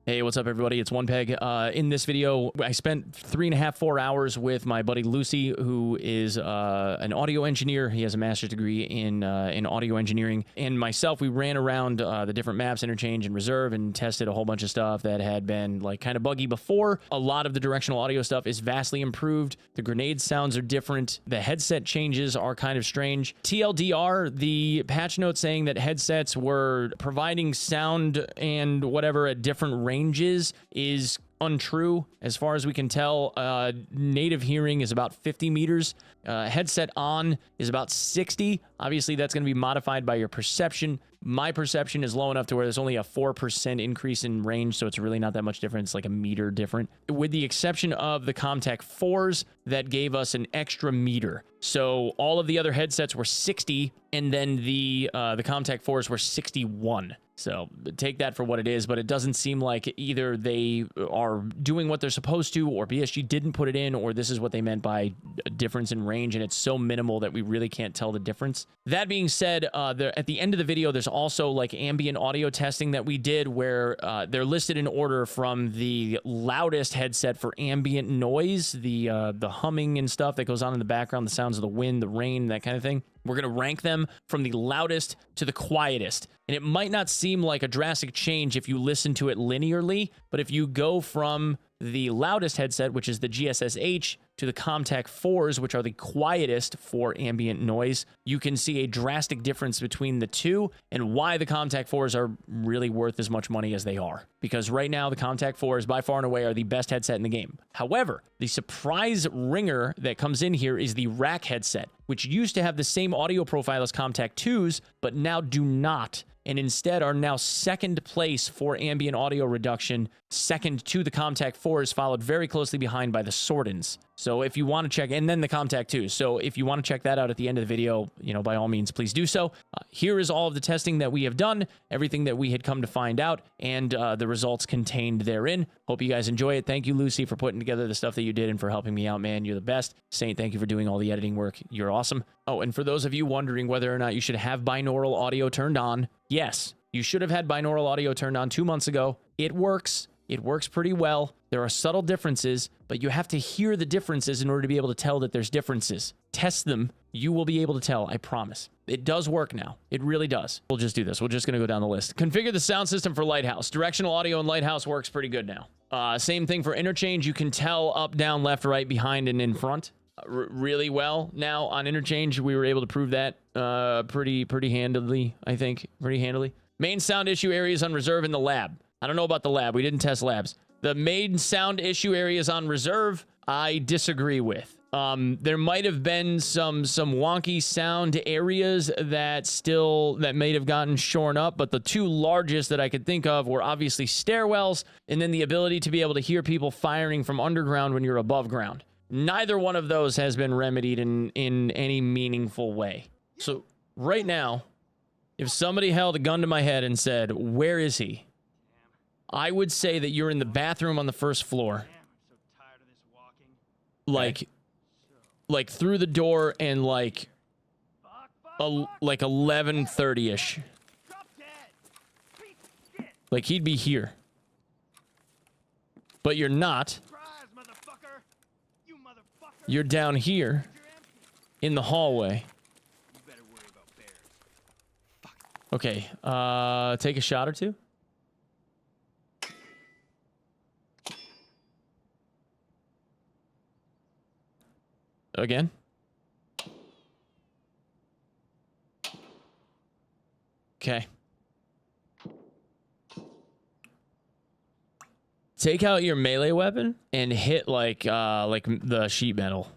Hey, what's up, everybody? It's Onepeg. In this video, I spent 3.5, 4 hours with my buddy Lucy, who is an audio engineer. He has a master's degree in audio engineering. And myself, we ran around the different maps, Interchange and Reserve, and tested a whole bunch of stuff that had been like kind of buggy before. A lot of the directional audio stuff is vastly improved. The grenade sounds are different. The headset changes are kind of strange. TLDR, the patch note saying that headsets were providing sound and whatever at different ranges is untrue. As far as we can tell, native hearing is about 50 meters. Headset on is about 60. Obviously, that's going to be modified by your perception. My perception is low enough to where there's only a 4% increase in range, so it's really not that much different. It's like a meter different. With the exception of the Comtac 4s, that gave us an extra meter. So all of the other headsets were 60, and then the Comtac 4s were 61. So take that for what it is, but it doesn't seem like either they are doing what they're supposed to, or BSG didn't put it in, or this is what they meant by a difference in range, and it's so minimal that we really can't tell the difference. That being said, at the end of the video, there's also like ambient audio testing that we did where they're listed in order from the loudest headset for ambient noise, the humming and stuff that goes on in the background, the sounds of the wind, the rain, that kind of thing. We're going to rank them from the loudest to the quietest. And it might not seem like a drastic change if you listen to it linearly, but if you go from the loudest headset, which is the GSSH, to the Comtac 4s, which are the quietest for ambient noise, you can see a drastic difference between the two and why the Comtac 4s are really worth as much money as they are. Because right now, the Comtac 4s, by far and away, are the best headset in the game. However, the surprise ringer that comes in here is the rack headset, which used to have the same audio profile as Comtac 2s, but now do not, and instead are now second place for ambient audio reduction, second to the Comtac 4s, followed very closely behind by the Sordins. So if you want to check, and then the Comtac 2s. So if you want to check that out at the end of the video, by all means, please do so. Here is all of the testing that we have done, everything that we had come to find out, and the results contained therein. Hope you guys enjoy it. Thank you, Lucy, for putting together the stuff that you did and for helping me out, man. You're the best. Saint, thank you for doing all the editing work. You're awesome. Oh, and for those of you wondering whether or not you should have binaural audio turned on, yes, you should have had binaural audio turned on 2 months ago. It works. It works pretty well. There are subtle differences, but you have to hear the differences in order to be able to tell that there's differences. Test them. You will be able to tell, I promise. It does work now. It really does. We'll just do this. We're just going to go down the list. Configure the sound system for Lighthouse. Directional audio in Lighthouse works pretty good now. Same thing for Interchange. You can tell up, down, left, right, behind, and in front really well. Now, on Interchange, we were able to prove that pretty handily, I think. Pretty handily. Main sound issue areas on Reserve in the lab. I don't know about the lab. We didn't test labs. The main sound issue areas on Reserve, I disagree with. There might have been some wonky sound areas that may have gotten shorn up, but the two largest that I could think of were obviously stairwells, and then the ability to be able to hear people firing from underground when you're above ground. Neither one of those has been remedied in any meaningful way. So right now, if somebody held a gun to my head and said, "Where is he?" I would say that you're in the bathroom on the first floor. Like through the door and like 11:30ish. Like he'd be here. But you're not. You're down here in the hallway. Okay, take a shot or two. Again. Okay. Take out your melee weapon and hit like the sheet metal.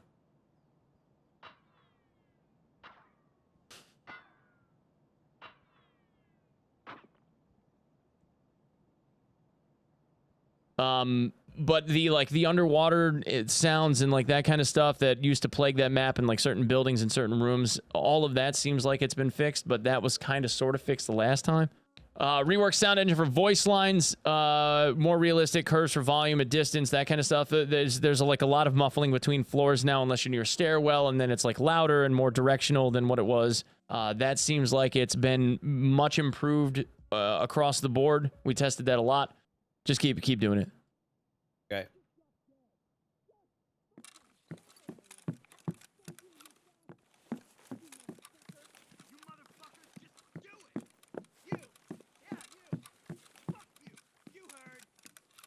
But the underwater sounds and like that kind of stuff that used to plague that map and like certain buildings and certain rooms, all of that seems like it's been fixed, but that was kind of sort of fixed the last time. Rework sound engine for voice lines, more realistic curves for volume at distance, that kind of stuff. There's like a lot of muffling between floors now, unless you're near a stairwell, and then it's like louder and more directional than what it was. That seems like it's been much improved across the board. We tested that a lot. Just keep doing it. Okay.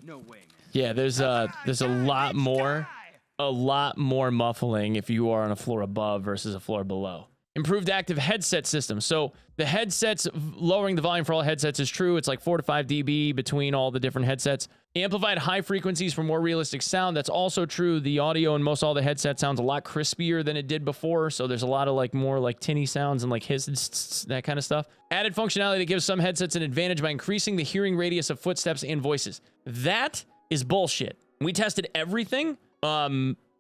No way, man. Yeah, there's a lot more muffling if you are on a floor above versus a floor below. Improved active headset system. So the headsets, lowering the volume for all headsets is true. It's like 4 to 5 dB between all the different headsets. Amplified high frequencies for more realistic sound. That's also true. The audio in most all the headsets sounds a lot crispier than it did before. So there's a lot of like more like tinny sounds and like hiss, that kind of stuff. Added functionality that gives some headsets an advantage by increasing the hearing radius of footsteps and voices. That is bullshit. We tested everything.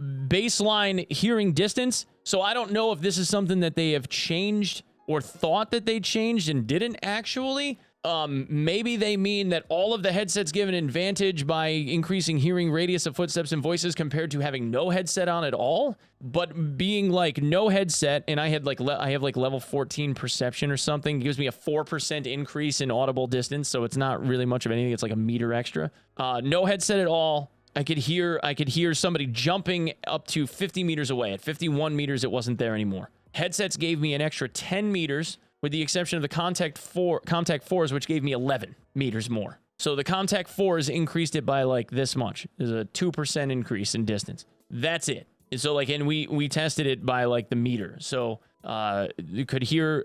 Baseline hearing distance. So I don't know if this is something that they have changed or thought that they changed and didn't actually. Maybe they mean that all of the headsets give an advantage by increasing hearing radius of footsteps and voices compared to having no headset on at all. But being like no headset, and I have like level 14 perception or something, gives me a 4% increase in audible distance. So it's not really much of anything. It's like a meter extra. No headset at all. I could hear somebody jumping up to 50 meters away. At 51 meters, it wasn't there anymore. Headsets gave me an extra 10 meters, with the exception of the Comtac 4s, which gave me 11 meters more. So the Comtac 4s increased it by like this much. There's a 2% increase in distance. That's it. And so like, and we tested it by like the meter. So I could hear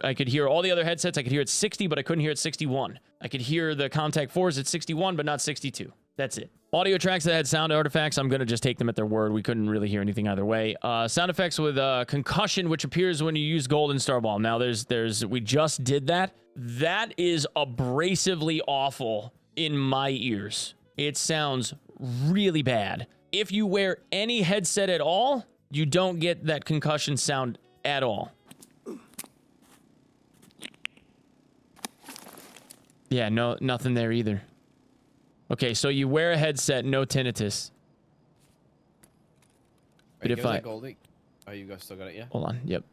all the other headsets. I could hear it 60, but I couldn't hear it 61. I could hear the Comtac 4s at 61, but not 62. That's it. Audio tracks that had sound artifacts, I'm going to just take them at their word. We couldn't really hear anything either way. Sound effects with concussion, which appears when you use Golden Star Ball. Now, we just did that. That is abrasively awful in my ears. It sounds really bad. If you wear any headset at all, you don't get that concussion sound at all. Yeah, no, nothing there either. Okay, so you wear a headset, no tinnitus. But if I... Goldie? Oh, you guys still got it, yeah? Hold on, yep.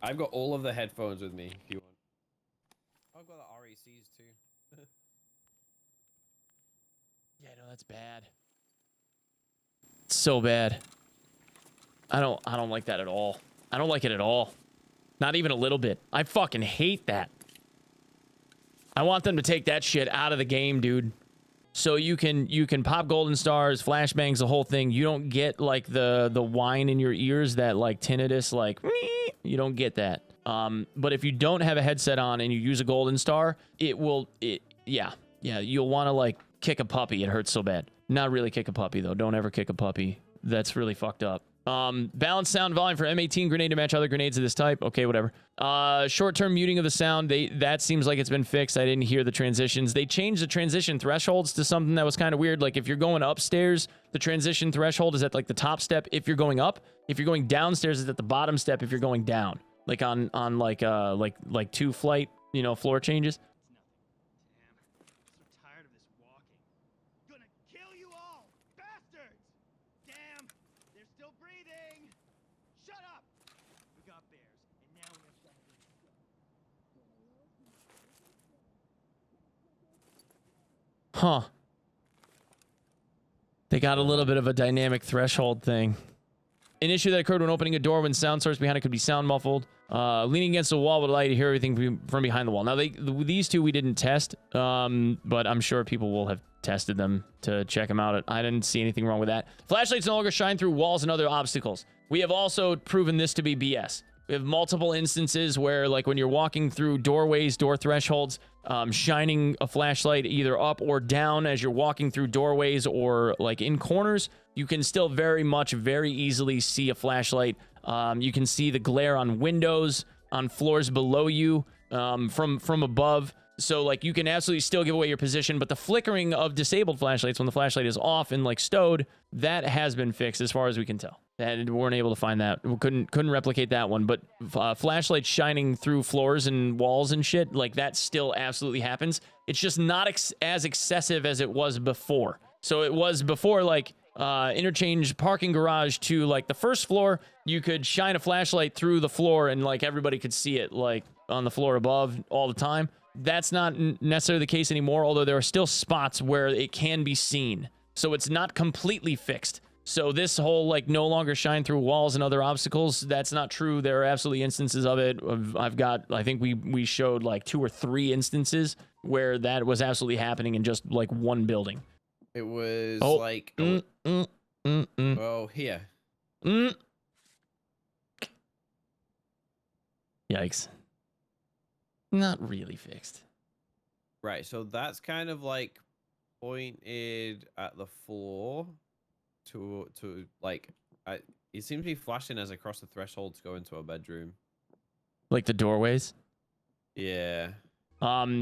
I've got all of the headphones with me, if you want. I've got the RECs too. Yeah, no, that's bad. It's so bad. I don't like that at all. I don't like it at all. Not even a little bit. I fucking hate that. I want them to take that shit out of the game, dude. So you can pop golden stars, flashbangs, the whole thing. You don't get like the whine in your ears, that like tinnitus, like you don't get that. But if you don't have a headset on and you use a golden star, yeah, you'll want to like kick a puppy. It hurts so bad. Not really kick a puppy though. Don't ever kick a puppy. That's really fucked up. Balanced sound volume for M18 grenade to match other grenades of this type. Okay, whatever. Short-term muting of the sound. That seems like it's been fixed. I didn't hear the transitions. They changed the transition thresholds to something that was kind of weird. Like if you're going upstairs, the transition threshold is at like the top step if you're going up. If you're going downstairs, it's at the bottom step if you're going down. Like on like 2 flight, floor changes. Huh. They got a little bit of a dynamic threshold thing. An issue that occurred when opening a door when sound source behind it could be sound muffled. Leaning against the wall would allow you to hear everything from behind the wall. Now, these two we didn't test, but I'm sure people will have tested them to check them out. I didn't see anything wrong with that. Flashlights no longer shine through walls and other obstacles. We have also proven this to be BS. We have multiple instances where, like, when you're walking through doorways, door thresholds, shining a flashlight either up or down as you're walking through doorways or, like, in corners, you can still very easily see a flashlight. You can see the glare on windows, on floors below you, from above. So, like, you can absolutely still give away your position, but the flickering of disabled flashlights when the flashlight is off and, like, stowed, that has been fixed as far as we can tell. And we weren't able to find that. We couldn't replicate that one, but flashlights shining through floors and walls and shit, like, that still absolutely happens. It's just not as excessive as it was before. So it was before, like, interchange parking garage to, like, the first floor, you could shine a flashlight through the floor and, like, everybody could see it, like, on the floor above all the time. that's not necessarily the case anymore, although there are still spots where it can be seen. So it's not completely fixed. So this whole like no longer shine through walls and other obstacles, that's not true. There are absolutely instances of it. I think we showed like 2 or 3 instances where that was absolutely happening in just like one building. It was like oh, here. Yikes. Not really fixed. Right, so that's kind of like pointed at the floor to like it seems to be flashing as across the threshold to go into a bedroom. Like the doorways? Yeah.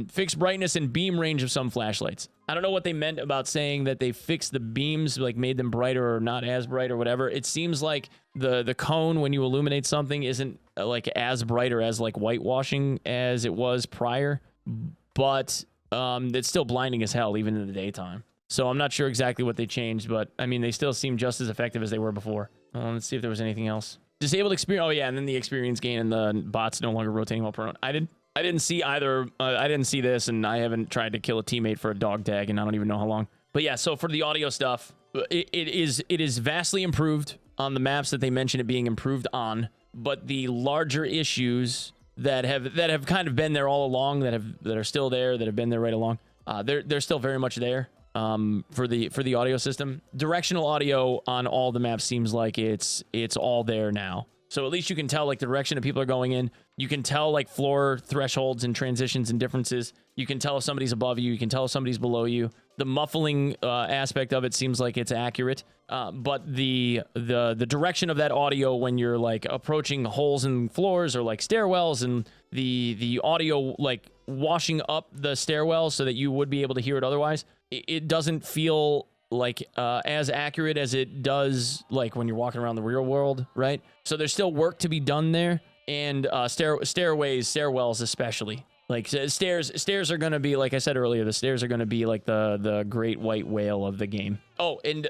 Fixed brightness and beam range of some flashlights. I don't know what they meant about saying that they fixed the beams, like made them brighter or not as bright or whatever. It seems like the cone when you illuminate something isn't like as bright or as like whitewashing as it was prior, but it's still blinding as hell even in the daytime. So I'm not sure exactly what they changed, but I mean, they still seem just as effective as they were before. Let's see if there was anything else. Disabled experience. Oh yeah, and then the experience gain and the bots no longer rotating while prone. I didn't see either. I didn't see this, and I haven't tried to kill a teammate for a dog tag, and I don't even know how long. But yeah, so for the audio stuff, it is vastly improved on the maps that they mention it being improved on. But the larger issues that have kind of been there all along, that are still there, that have been there right along, they're still very much there. For the audio system, directional audio on all the maps seems like it's all there now. So at least you can tell like the direction that people are going in. You can tell like floor thresholds and transitions and differences. You can tell if somebody's above you. You can tell if somebody's below you. The muffling aspect of it seems like it's accurate. But the direction of that audio when you're like approaching holes in floors or like stairwells, and the audio like washing up the stairwell so that you would be able to hear it otherwise, it doesn't feel like as accurate as it does like when you're walking around the real world, right? So there's still work to be done there, and stairways, stairwells especially. Like stairs are gonna be, like I said earlier, the stairs are gonna be like the great white whale of the game. Oh, and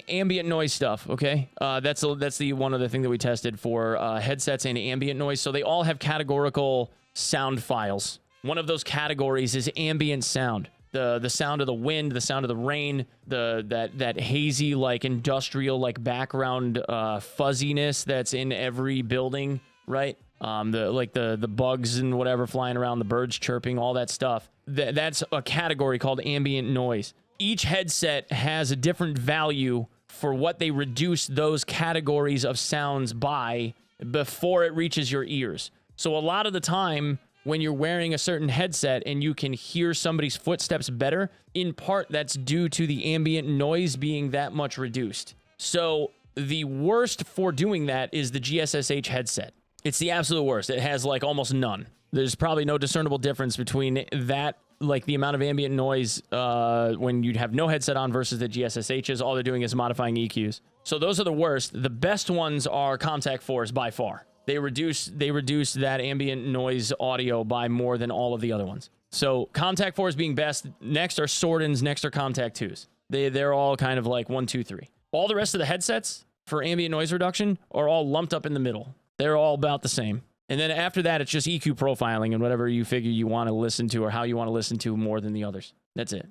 ambient noise stuff. Okay, that's the one other thing that we tested for headsets and ambient noise. So they all have categorical sound files. One of those categories is ambient sound. The sound of the wind, the sound of the rain, that hazy like industrial like background fuzziness that's in every building, right? The bugs and whatever flying around, the birds chirping, all that stuff. That's a category called ambient noise. Each headset has a different value for what they reduce those categories of sounds by before it reaches your ears. So a lot of the time, when you're wearing a certain headset and you can hear somebody's footsteps better, in part that's due to the ambient noise being that much reduced. So the worst for doing that is the GSSH headset. It's the absolute worst. It has like almost none. There's probably no discernible difference between that, like the amount of ambient noise when you have no headset on versus the GSSHs. All they're doing is modifying EQs. So those are the worst. The best ones are Comtac 4s by far. They reduce that ambient noise audio by more than all of the other ones. So Comtac 4s being best. Next are Sordins. Next are Comtac 2s. They're all kind of like 1, 2, 3. All the rest of the headsets for ambient noise reduction are all lumped up in the middle. They're all about the same. And then after that, it's just EQ profiling and whatever you figure you want to listen to or how you want to listen to more than the others. That's it.